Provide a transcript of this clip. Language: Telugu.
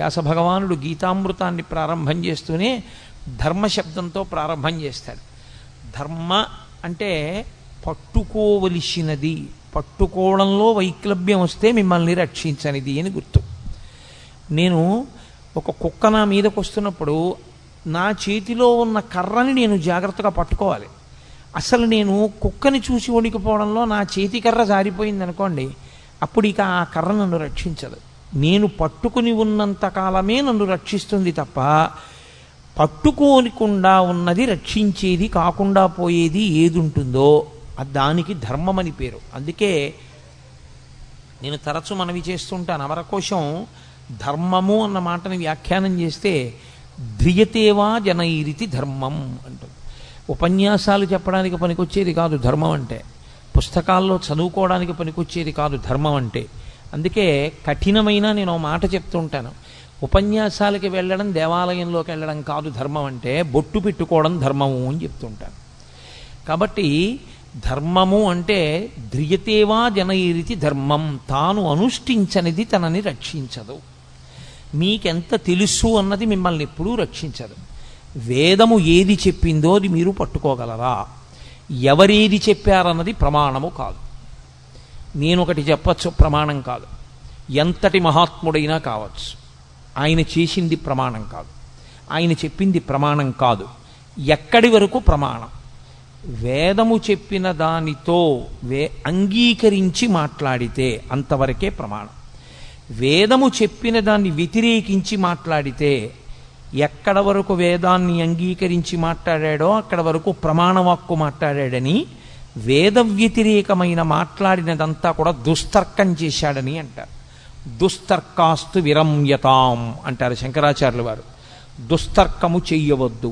వ్యాసభగవానుడు గీతామృతాన్ని ప్రారంభం చేస్తూనే ధర్మశబ్దంతో ప్రారంభం చేస్తాడు. ధర్మ అంటే పట్టుకోవలసినది, పట్టుకోవడంలో వైక్లభ్యం వస్తే మిమ్మల్ని రక్షించనిది అని గుర్తు. నేను ఒక కుక్క నా మీదకు వస్తున్నప్పుడు నా చేతిలో ఉన్న కర్రని నేను జాగ్రత్తగా పట్టుకోవాలి. అసలు నేను కుక్కని చూసి వణికిపోవడంలో నా చేతి కర్ర జారిపోయింది అనుకోండి, అప్పుడు ఇక ఆ కర్ర నన్ను రక్షించదు. నేను పట్టుకుని ఉన్నంతకాలమే నన్ను రక్షిస్తుంది తప్ప పట్టుకోనికుండా ఉన్నది రక్షించేది కాకుండా పోయేది ఏది ఉంటుందో దానికి ధర్మం అని పేరు. అందుకే నేను తరచు మనవి చేస్తుంటాను. అమరకోశం ధర్మము అన్న మాటని వ్యాఖ్యానం చేస్తే ధ్రియతేవా జనైరితి ధర్మం అంటుంది. ఉపన్యాసాలు చెప్పడానికి పనికొచ్చేది కాదు ధర్మం అంటే, పుస్తకాల్లో చదువుకోవడానికి పనికొచ్చేది కాదు ధర్మం అంటే. అందుకే కఠినమైన నేను మాట చెప్తూ ఉంటాను, ఉపన్యాసాలకి వెళ్ళడం దేవాలయంలోకి వెళ్ళడం కాదు ధర్మం అంటే, బొట్టు పెట్టుకోవడం ధర్మము అని చెప్తుంటాను. కాబట్టి ధర్మము అంటే ధ్రియతేవా జనైరితి ధర్మం, తాను అనుష్ఠించనిది తనని రక్షించదు. మీకెంత తెలుసు అన్నది మిమ్మల్ని ఎప్పుడూ రక్షించదు. వేదము ఏది చెప్పిందో అది మీరు పట్టుకోగలరా? ఎవరేది చెప్పారన్నది ప్రమాణము కాదు. నేను ఒకటి చెప్పచ్చు, ప్రమాణం కాదు. ఎంతటి మహాత్ముడైనా కావచ్చు, ఆయన చేసింది ప్రమాణం కాదు, ఆయన చెప్పింది ప్రమాణం కాదు. ఎక్కడి వరకు ప్రమాణం? వేదము చెప్పిన దానితో అంగీకరించి మాట్లాడితే అంతవరకే ప్రమాణం. వేదము చెప్పిన దాన్ని వ్యతిరేకించి మాట్లాడితే ఎక్కడ వరకు వేదాన్ని అంగీకరించి మాట్లాడాడో అక్కడ వరకు ప్రమాణవాక్కు మాట్లాడాడని, వేద వ్యతిరేకమైన మాట్లాడినదంతా కూడా దుస్తర్కం చేశాడని అంటారు. దుస్తర్కాస్తు విరమ్యతాం అంటారు శంకరాచార్యుల వారు. దుస్తర్కము చెయ్యవద్దు.